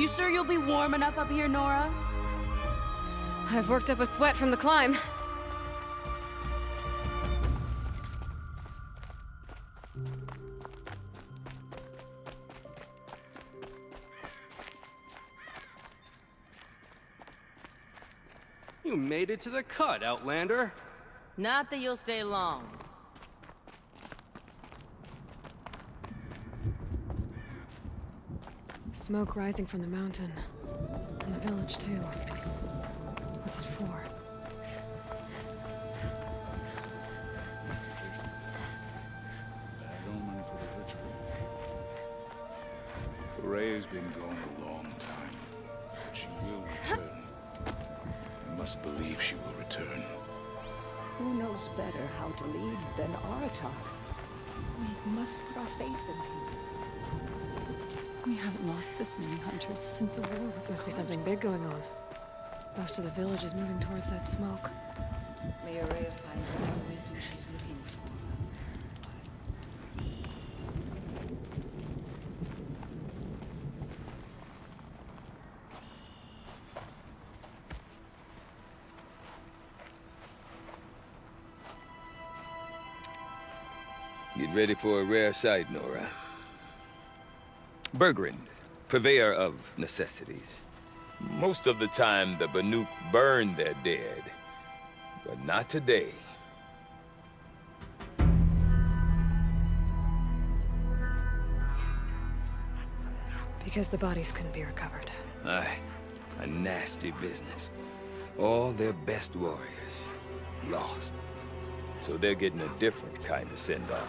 You sure you'll be warm enough up here, Nora? I've worked up a sweat from the climb. You made it to the cut, Outlander. Not that you'll stay long. Smoke rising from the mountain. And the village, too. What's it for? Bad omen for the ritual. Ray's been gone a long time. But she will return. You must believe she will return. Who knows better how to lead than Aratak? We must put our faith in him. We haven't lost this many hunters since the war with the Must be something big going on. Most of the village is moving towards that smoke. May Araya find all the wisdom she's looking for. Get ready for a rare sight, Nora. Bergrand, purveyor of necessities. Most of the time, the Banuk burn their dead. But not today. Because the bodies couldn't be recovered. Aye, a nasty business. All their best warriors lost. So they're getting a different kind of send-off.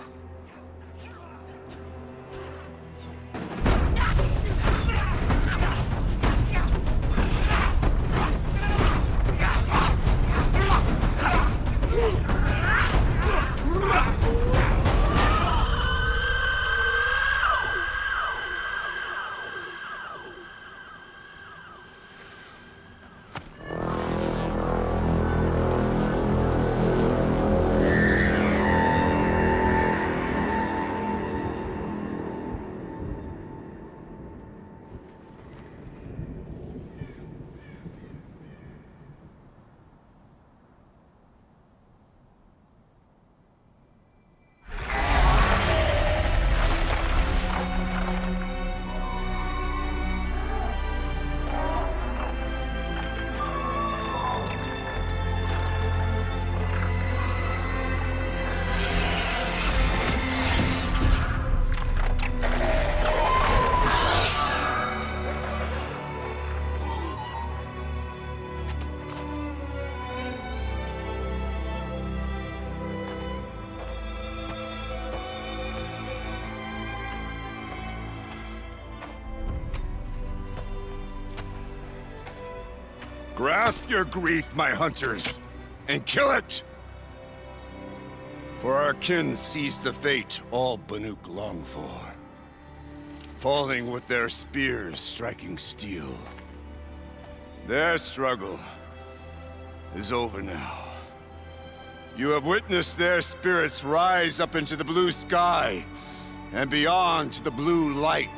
Grasp your grief, my hunters, and kill it! For our kin sees the fate all Banuk long for. Falling with their spears striking steel. Their struggle is over now. You have witnessed their spirits rise up into the blue sky, and beyond to the blue light.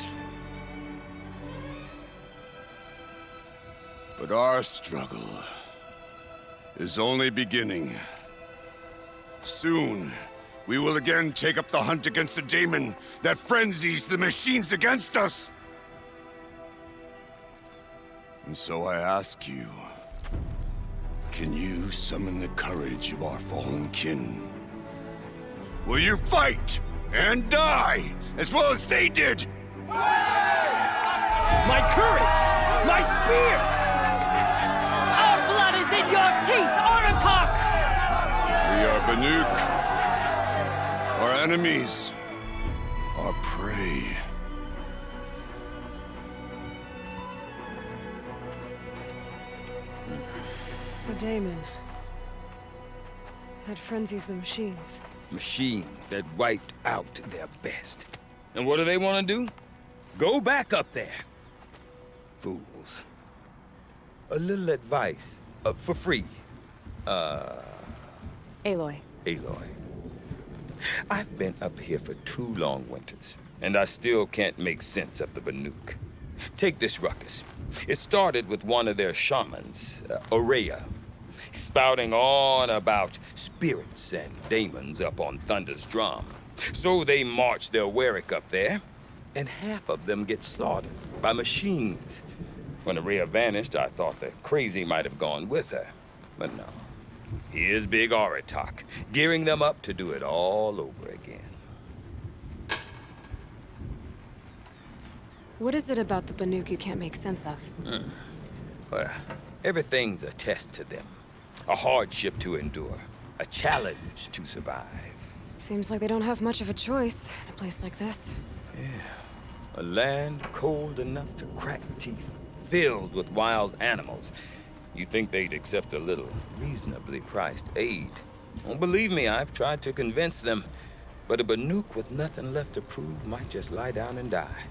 But our struggle is only beginning. Soon, we will again take up the hunt against the daemon that frenzies the machines against us. And so I ask you, can you summon the courage of our fallen kin? Will you fight and die as well as they did? My courage! My spear! Our blood is in your teeth, Aratak! We are Banuk. Our enemies are prey. The daemon. That frenzies the machines. Machines that wiped out their best. And what do they want to do? Go back up there. Fools. A little advice, for free. Aloy. Aloy. I've been up here for 2 long winters, and I still can't make sense of the Banuk. Take this ruckus. It started with one of their shamans, Ourea, spouting on about spirits and demons up on Thunder's drum. So they march their Warwick up there, and half of them get slaughtered by machines. When Ourea vanished, I thought the crazy might have gone with her. But no. Here's Big Aratak, gearing them up to do it all over again. What is it about the Banuk you can't make sense of? Well, everything's a test to them. A hardship to endure. A challenge to survive. Seems like they don't have much of a choice in a place like this. Yeah. A land cold enough to crack teeth, filled with wild animals. You'd think they'd accept a little reasonably priced aid. Well, believe me, I've tried to convince them. But a Banuk with nothing left to prove might just lie down and die.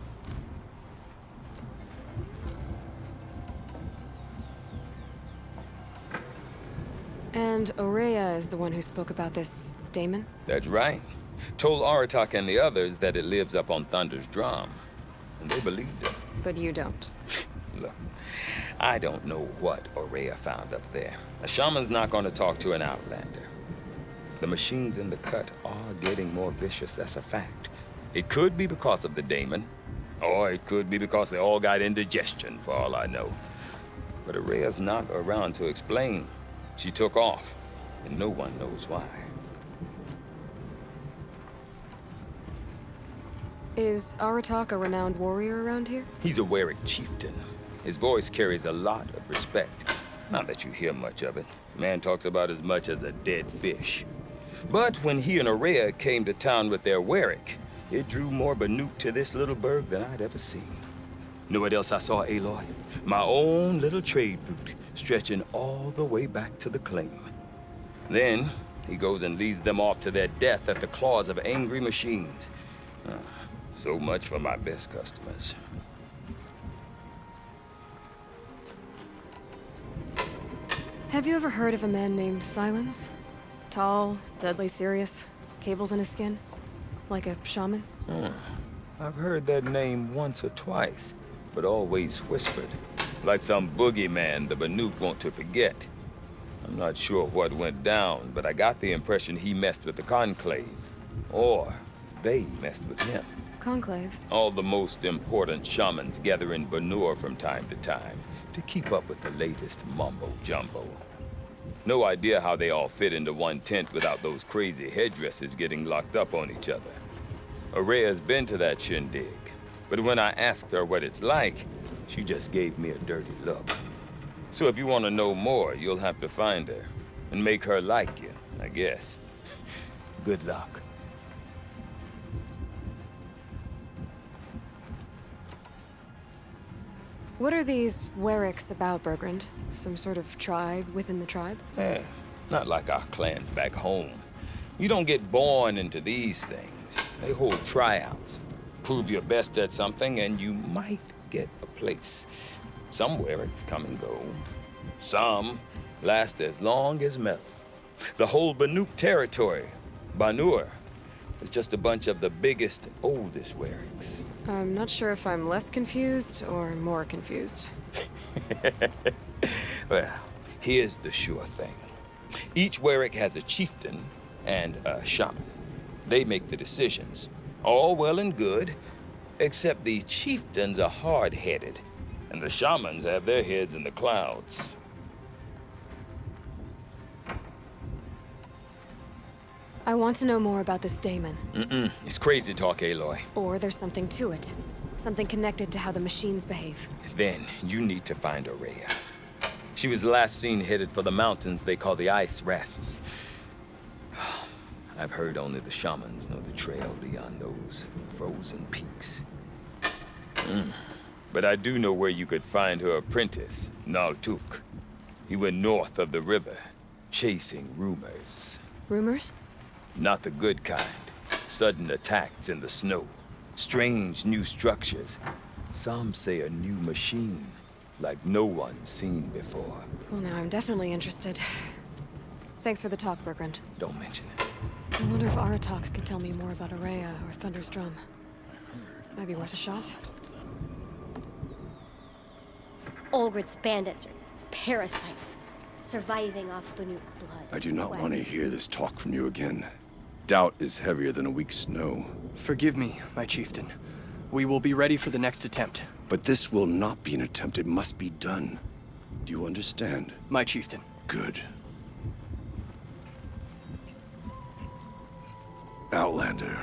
And Ourea is the one who spoke about this daemon? That's right. Told Aratak and the others that it lives up on Thunder's drum. And they believed it. But you don't. Look, I don't know what Ourea found up there. A shaman's not going to talk to an outlander. The machines in the cut are getting more vicious, that's a fact. It could be because of the daemon, or it could be because they all got indigestion, for all I know. But Ourea's not around to explain. She took off, and no one knows why. Is Aratak a renowned warrior around here? He's a Warwick chieftain. His voice carries a lot of respect. Not that you hear much of it. Man talks about as much as a dead fish. But when he and Ourea came to town with their Warwick, it drew more Banuk to this little burg than I'd ever seen. Know what else I saw, Aloy? My own little trade route, stretching all the way back to the claim. Then, he goes and leads them off to their death at the claws of angry machines. So much for my best customers. Have you ever heard of a man named Silence? Tall, deadly serious, cables in his skin? Like a shaman? I've heard that name once or twice, but always whispered. Like some boogeyman the Banuk want to forget. I'm not sure what went down, but I got the impression he messed with the Conclave. Or they messed with him. Conclave? All the most important shamans gather in Banur from time to time to keep up with the latest mumbo-jumbo. No idea how they all fit into one tent without those crazy headdresses getting locked up on each other. Ourea's been to that shindig, but when I asked her what it's like, she just gave me a dirty look. So if you want to know more, you'll have to find her and make her like you, I guess. Good luck. What are these Warwicks about, Bergrand? Some sort of tribe within the tribe? Not like our clans back home. You don't get born into these things. They hold tryouts. Prove your best at something and you might get a place. Some Warwicks come and go. Some last as long as metal. The whole Banuk territory, Banur, is just a bunch of the biggest, oldest Warwicks. I'm not sure if I'm less confused or more confused. Well, here's the sure thing. Each Warwick has a chieftain and a shaman. They make the decisions. All well and good, except the chieftains are hard-headed, and the shamans have their heads in the clouds. I want to know more about this daemon. It's crazy talk, Aloy. Or there's something to it. Something connected to how the machines behave. Then you need to find Ourea. She was last seen headed for the mountains they call the Ice Rafts. I've heard only the shamans know the trail beyond those frozen peaks. But I do know where you could find her apprentice, Naltuk. He went north of the river, chasing rumors. Rumors? Not the good kind. Sudden attacks in the snow. Strange new structures. Some say a new machine, like no one's seen before. Well, now I'm definitely interested. Thanks for the talk, Bergrand. Don't mention it. I wonder if Aratak can tell me more about Ourea or Thunder's drum. Might be worth a shot. Olgrid's bandits are parasites, surviving off Banuk blood. I do not want to hear this talk from you again. Doubt is heavier than a week's snow. Forgive me, my chieftain. We will be ready for the next attempt. But this will not be an attempt. It must be done. Do you understand? My chieftain. Good. Outlander,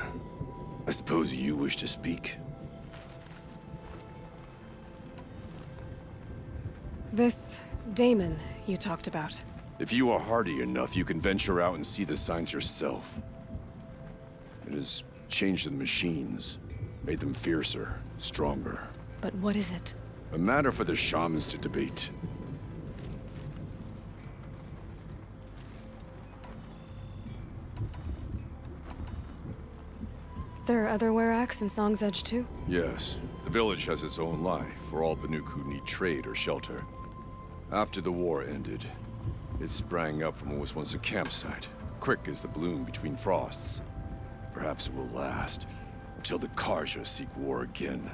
I suppose you wish to speak? This Daemon you talked about. If you are hardy enough, you can venture out and see the signs yourself. It has changed the machines, made them fiercer, stronger. But what is it? A matter for the shamans to debate. There are other Weraks in Song's Edge too? Yes. The village has its own life for all Banuk who need trade or shelter. After the war ended, it sprang up from what was once a campsite, quick as the bloom between frosts. Perhaps it will last, until the Carja seek war again.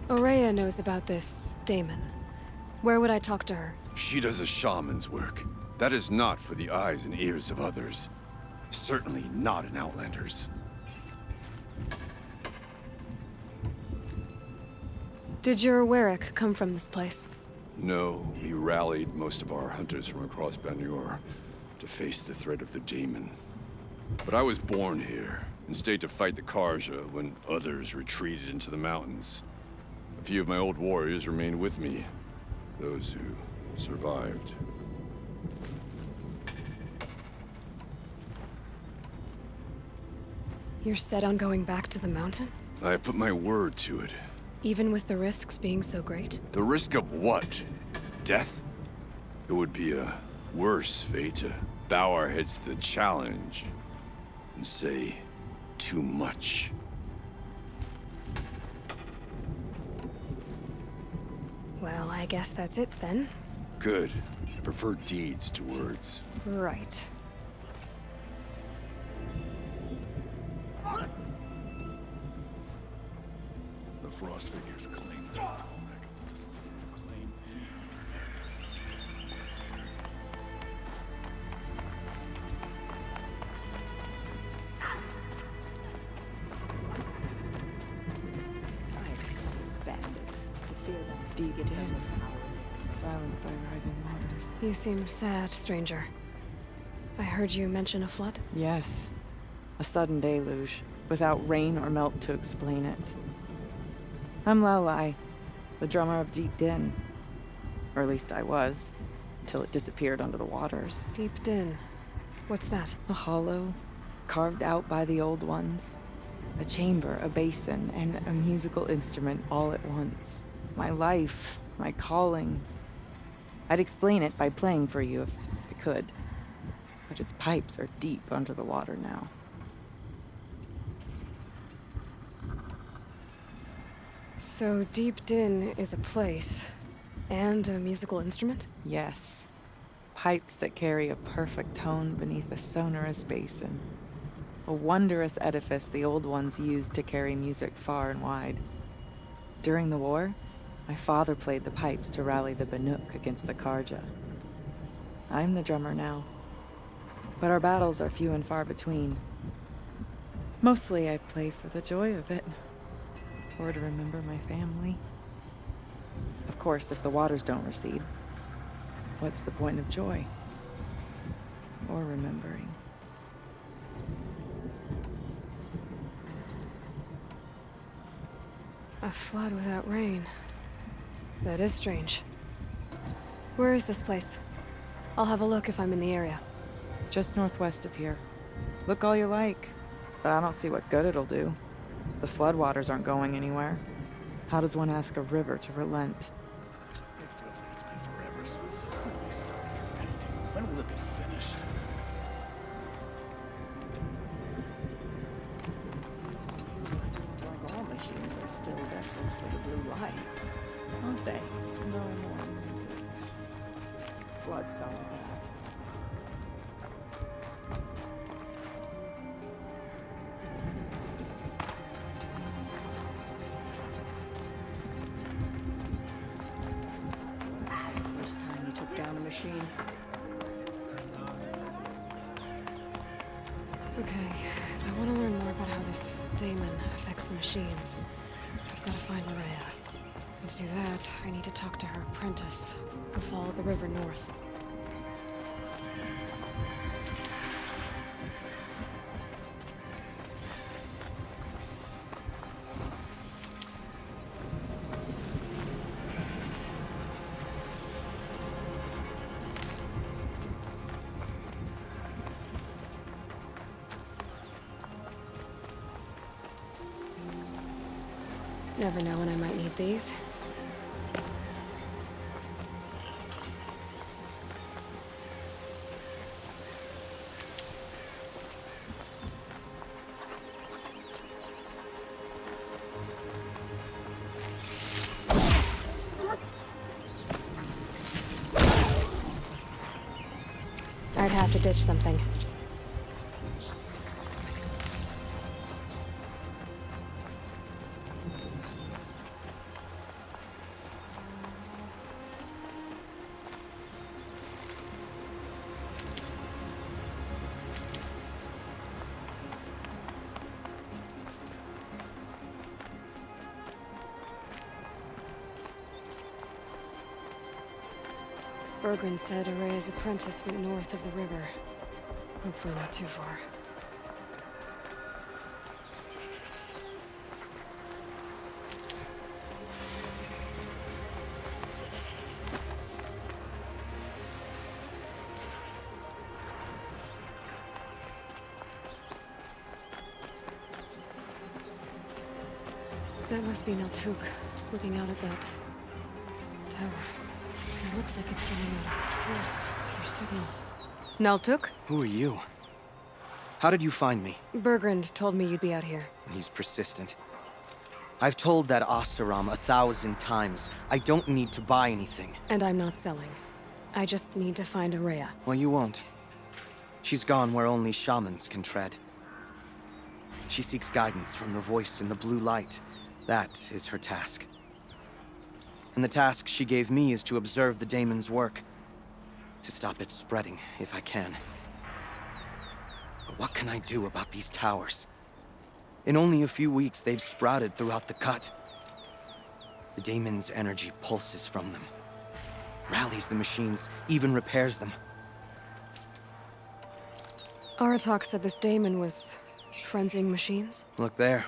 Ourea knows about this Daemon. Where would I talk to her? She does a shaman's work. That is not for the eyes and ears of others. Certainly not an Outlander's. Did your Werak come from this place? No, we rallied most of our hunters from across Banur to face the threat of the Daemon. But I was born here, and stayed to fight the Carja when others retreated into the mountains. A few of my old warriors remained with me, those who survived. You're set on going back to the mountain? I have put my word to it. Even with the risks being so great? The risk of what? Death? It would be a worse fate to bow our heads to the challenge and say too much. Well, I guess that's it then. Good. I prefer deeds to words. Right. The Frost figures claim that Tolnek doesn't claim Bandits. To fear them. Deep in power. Silenced by rising waters. You seem sad, stranger. I heard you mention a flood? Yes. A sudden deluge, without rain or melt to explain it. I'm Laolai, the drummer of Deep Din. Or at least I was, till it disappeared under the waters. Deep Din. What's that? A hollow, carved out by the old ones. A chamber, a basin, and a musical instrument all at once. My life, my calling. I'd explain it by playing for you if I could. But its pipes are deep under the water now. So Deep Din is a place, and a musical instrument? Yes. Pipes that carry a perfect tone beneath a sonorous basin. A wondrous edifice the old ones used to carry music far and wide. During the war, my father played the pipes to rally the Banuk against the Carja. I'm the drummer now, but our battles are few and far between. Mostly I play for the joy of it, or to remember my family. Of course, if the waters don't recede, what's the point of joy? Or remembering? A flood without rain. That is strange. Where is this place? I'll have a look if I'm in the area. Just northwest of here. Look all you like, but I don't see what good it'll do. The floodwaters aren't going anywhere. How does one ask a river to relent? It feels like it's been forever since we started anything. When will it be finished? Like all machines are still vessels for the blue light, aren't they? No more music. Flood saw to that. machine. Okay, if I want to learn more about how this daemon affects the machines, I've got to find Maria. And to do that, I need to talk to her apprentice, who followed the river north. Never know when I might need these. I'd have to ditch something. Bergren said Araya's apprentice went north of the river. Hopefully not too far. That must be Naltuk, looking out at that tower. It looks like it's sending a force or signal. Naltuk? Who are you? How did you find me? Bergrand told me you'd be out here. He's persistent. I've told that Oseram 1,000 times. I don't need to buy anything. And I'm not selling. I just need to find Araya. Well, you won't. She's gone where only shamans can tread. She seeks guidance from the voice in the blue light. That is her task. And the task she gave me is to observe the daemon's work. To stop it spreading, if I can. But what can I do about these towers? In only a few weeks, they've sprouted throughout the cut. The daemon's energy pulses from them. Rallies the machines, even repairs them. Aratak said this daemon was frenzying machines? Look there.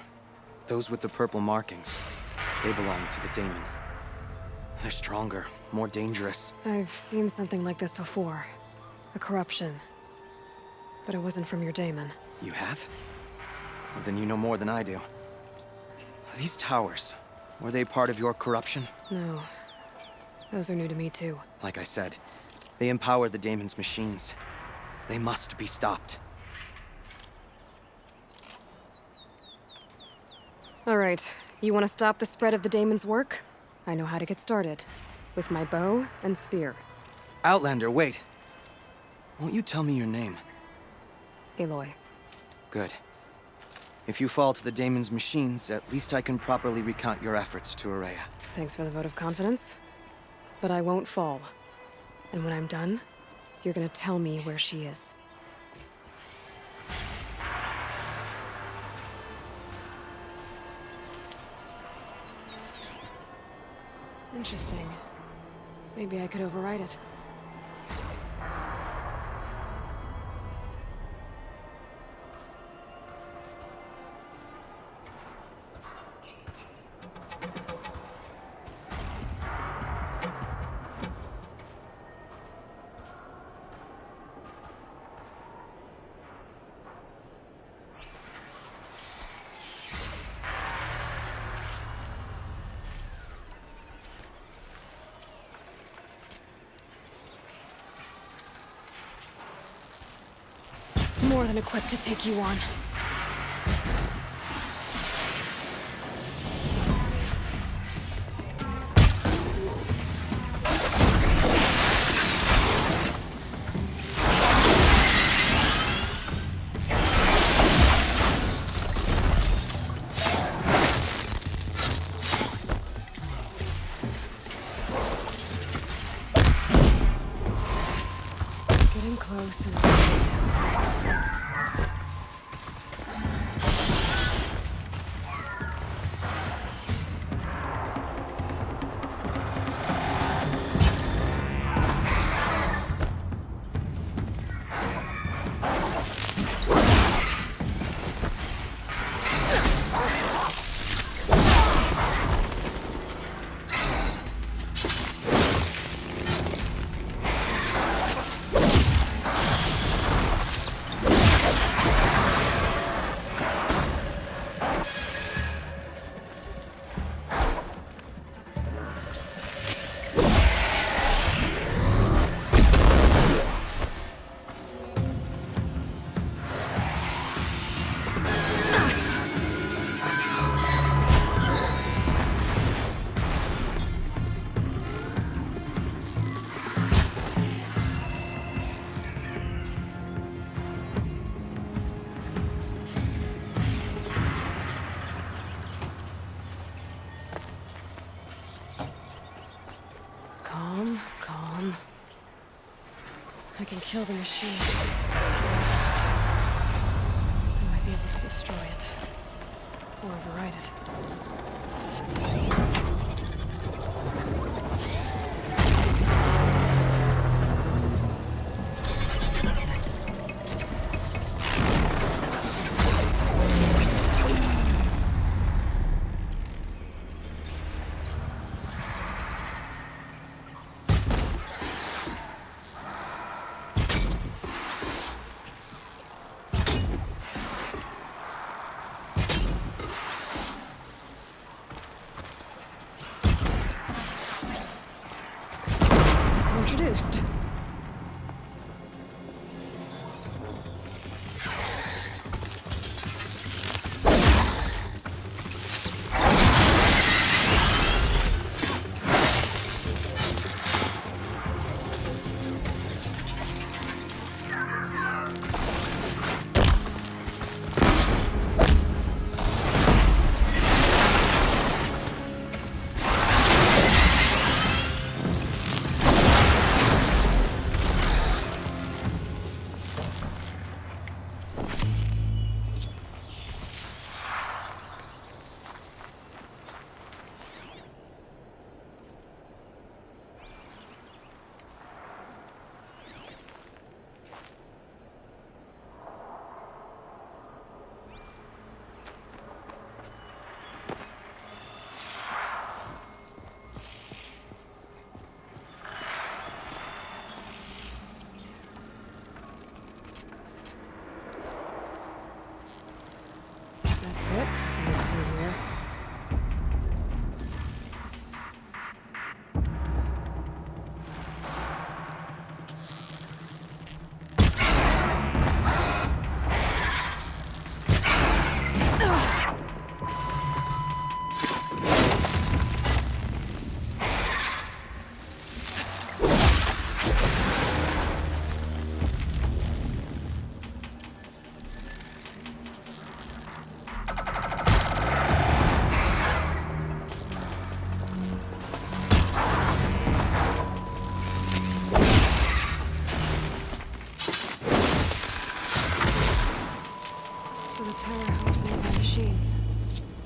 Those with the purple markings. They belong to the daemon. They're stronger, more dangerous. I've seen something like this before. A corruption. But it wasn't from your daemon. You have? Well, then you know more than I do. These towers, were they part of your corruption? No. Those are new to me too. Like I said, they empower the daemon's machines. They must be stopped. All right. You want to stop the spread of the daemon's work? I know how to get started. With my bow and spear. Outlander, wait. Won't you tell me your name? Aloy. Good. If you fall to the daemon's machines, at least I can properly recount your efforts to Araya. Thanks for the vote of confidence. But I won't fall. And when I'm done, you're gonna tell me where she is. Interesting. Maybe I could override it. More than equipped to take you on. close and tight. Calm. I can kill the machine. I might be able to destroy it. Or override it. Introduced. That's it. Let me see here. So the tower helps nearby machines,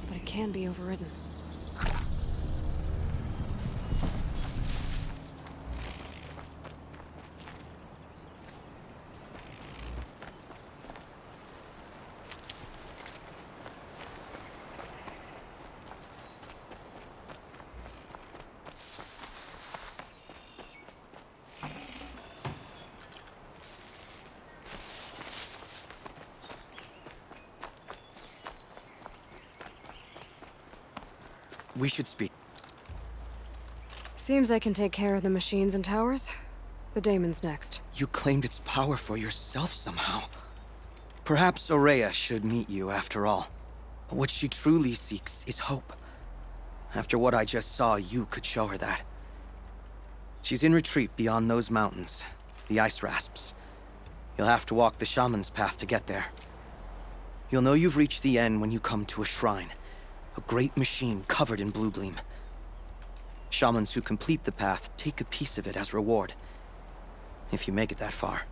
but it can be overridden. We should speak. Seems I can take care of the machines and towers. The Daemon's next. You claimed its power for yourself somehow. Perhaps Ourea should meet you after all. What she truly seeks is hope. After what I just saw, you could show her that. She's in retreat beyond those mountains, the ice rasps. You'll have to walk the shaman's path to get there. You'll know you've reached the end when you come to a shrine. A great machine covered in blue gleam. Shamans who complete the path take a piece of it as reward. If you make it that far.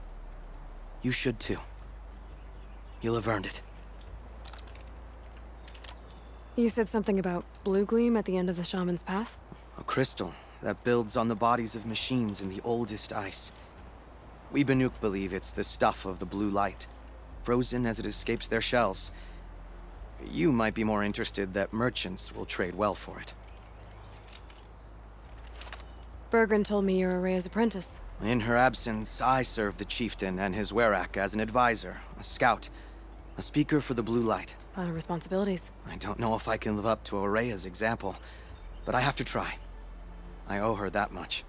You should too. You'll have earned it. You said something about blue gleam at the end of the Shaman's Path? A crystal that builds on the bodies of machines in the oldest ice. We Banuk believe it's the stuff of the blue light, frozen as it escapes their shells. You might be more interested that merchants will trade well for it. Bergren told me you're Araya's apprentice. In her absence, I serve the chieftain and his werak as an advisor, a scout, a speaker for the blue light. A lot of responsibilities. I don't know if I can live up to Araya's example, but I have to try. I owe her that much.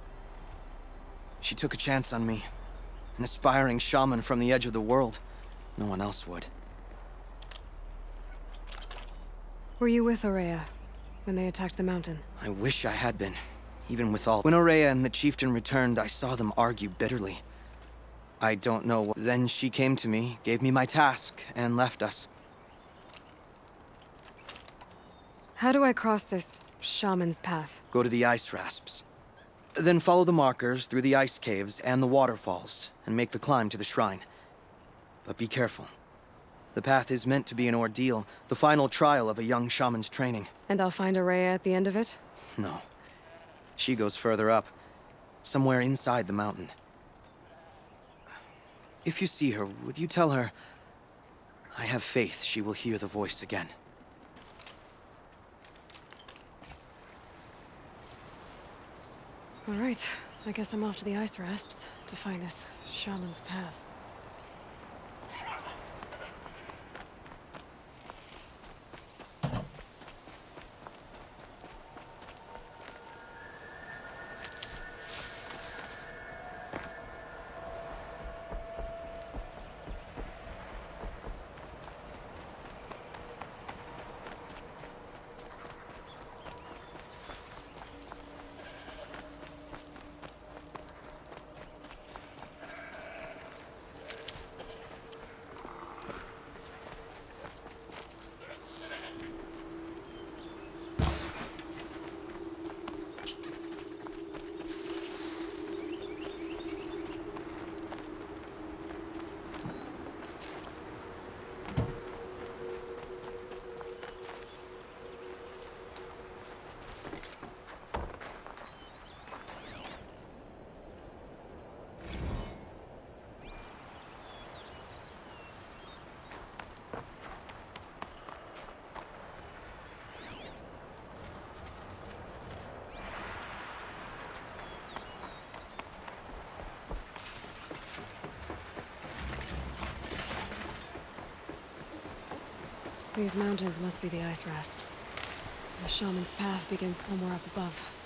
She took a chance on me, an aspiring shaman from the edge of the world. No one else would. Were you with Araya when they attacked the mountain? I wish I had been, even with all. When Araya and the chieftain returned, I saw them argue bitterly. I don't know what. Then she came to me, gave me my task, and left us. How do I cross this Shaman's Path? Go to the ice rasps. Then follow the markers through the ice caves and the waterfalls, and make the climb to the shrine. But be careful. The path is meant to be an ordeal, the final trial of a young shaman's training. And I'll find Araya at the end of it? No. She goes further up, somewhere inside the mountain. If you see her, would you tell her, I have faith she will hear the voice again. All right, I guess I'm off to the ice rasps to find this Shaman's Path. These mountains must be the ice rasps. The Shaman's Path begins somewhere up above.